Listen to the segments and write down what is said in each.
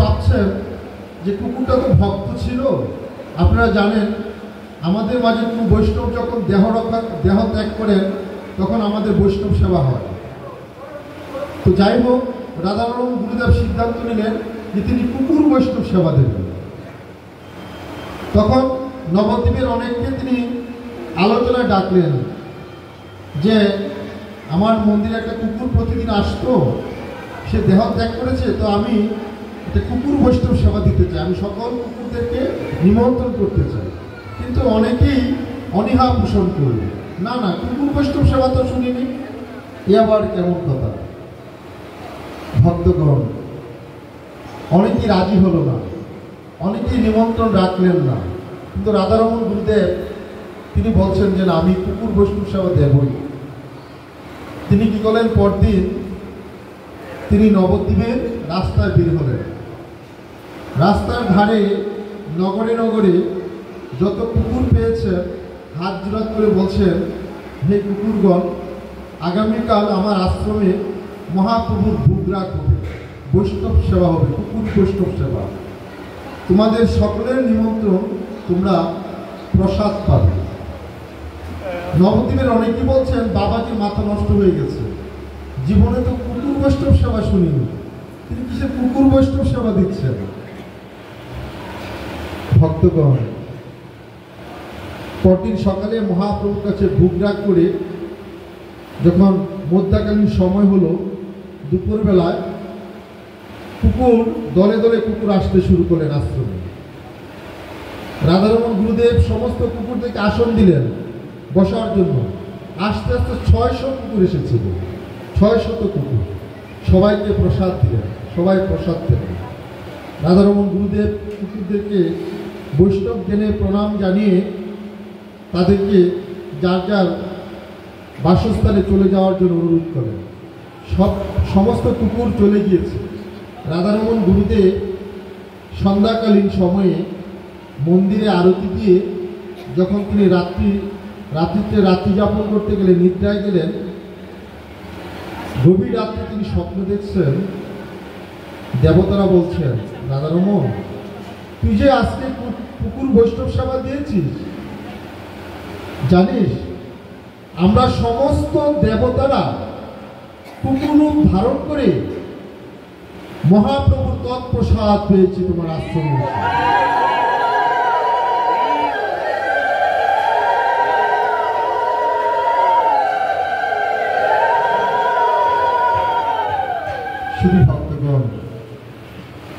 ভাবছেন যে কুকুরটা তো ভক্ত ছিল। আপনারা জানেন আমাদের মাঝে কোনো বৈষ্ণব যখন দেহ ত্যাগ করেন তখন আমাদের বৈষ্ণব সেবা হয়। তো যাই হোক, রাধারমণ গুরুদেব সিদ্ধান্ত নিলেন যে তিনি কুকুর বৈষ্ণব সেবা দেবেন। তখন নবদ্বীপের অনেককে তিনি আলোচনায় ডাকলেন যে আমার মন্দিরে একটা কুকুর প্রতিদিন আসতো, সে দেহ ত্যাগ করেছে, তো আমি একটা কুকুর বৈষ্ণব সেবা দিতে চাই, আমি সকল কুকুরদেরকে নিমন্ত্রণ করতে চাই। কিন্তু অনেকেই অনীহা পোষণ করবে, না না কুকুর বৈষ্ণব সেবা তো শুনিনি, এ আবার কেমন কথা। ভক্তগণ অনেকেই রাজি হলো না, অনেকেই নিমন্ত্রণ রাখলেন না। কিন্তু রাধারমণ গুরুদেব তিনি বলছেন যে না, আমি কুকুর বৈষ্ণব সেবা দেবই। তিনি কি করলেন, পরদিন তিনি নবদ্বীপের রাস্তায় বের হলেন। রাস্তার ধারে নগরে নগরে যত কুকুর পেয়েছেন হাত জোড়া করে বলছেন, হে কুকুরগণ, আগামীকাল আমার আশ্রমে মহাপ্রভুর ভোগরাগ হবে, বৈষ্ণব সেবা হবে, কুকুর বৈষ্ণব সেবা। তোমাদের সকলের নিমন্ত্রণ, তোমরা প্রসাদ পাবে। নবদ্বীপের অনেকেই বলছেন বাবাজি মাথা নষ্ট হয়ে গেছে, জীবনে তো কুকুর বৈষ্ণব সেবা শুনিনি, তিনি কিসের কুকুর বৈষ্ণব সেবা দিচ্ছেন। ভক্তগণ পরদিন সকালে মহাপ্রভুর কাছে ভোগরাগ করে যখন মধ্যাকালীন সময় হলো, দুপুরবেলায় কুকুর দলে দলে কুকুর আসতে শুরু করলেন আশ্রমে। রাধারমণ গুরুদেব সমস্ত কুকুরদেরকে আসন দিলেন বসার জন্য। আস্তে আস্তে 600 কুকুর এসেছিল, 600 কুকুর। সবাইকে প্রসাদ দিলেন, সবাই প্রসাদ পেলেন। রাধারমণ গুরুদেব কুকুরদেরকে বৈষ্ণব জ্ঞানে প্রণাম জানিয়ে তাদেরকে যার যার বাসস্থানে চলে যাওয়ার জন্য অনুরোধ করেন। সমস্ত কুকুর চলে গিয়েছে। রাধারমণ গুরুদেব সন্ধ্যাকালীন সময়ে মন্দিরে আরতি দিয়ে যখন তিনি রাত্রি যাপন করতে গেলেন, নিদ্রায় গেলেন, গভীর রাত্রে তিনি স্বপ্ন দেখছেন। দেবতারা বলছেন, রাধারমণ, তুই যে আজকে কুকুর বৈষ্ণব সেবা দিয়েছিস, জানিস আমরা সমস্ত দেবতারা কুকুর রূপ ধারণ করে মহাপ্রভুর তৎপ্রসাদ পেয়েছি তোমার আশ্রমে। শুধু ভক্তগণ,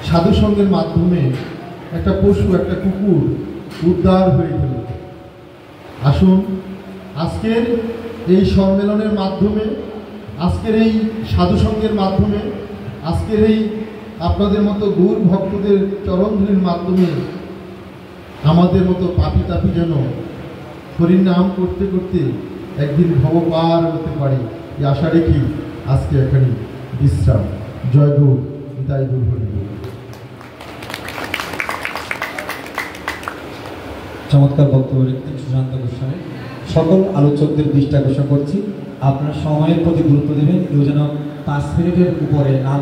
সাধু সঙ্গের মাধ্যমে একটা পশু, একটা কুকুর উদ্ধার হয়ে গেল। আসুন আজকের এই সম্মেলনের মাধ্যমে, আজকের এই সাধু সঙ্গের মাধ্যমে, আজকের এই আপনাদের মতো গৌর ভক্তদের চরণধুলির মাধ্যমে আমাদের মতো পাপি তাপি যেন হরির নাম করতে করতে একদিন ভব পার হতে পারি, এই আশা রেখে আজকে এখানে বিশ্রাম। জয় গৌর, নিতাই গৌর হরি। চমৎকার বক্তব্য রেখেছেন সুশান্ত গোস্বামী। সকল আলোচকদের দৃষ্টি আকর্ষণ করছি, আপনার সময়ের প্রতি গুরুত্ব দেবেন। কেউ যেন 5 মিনিটের উপরে না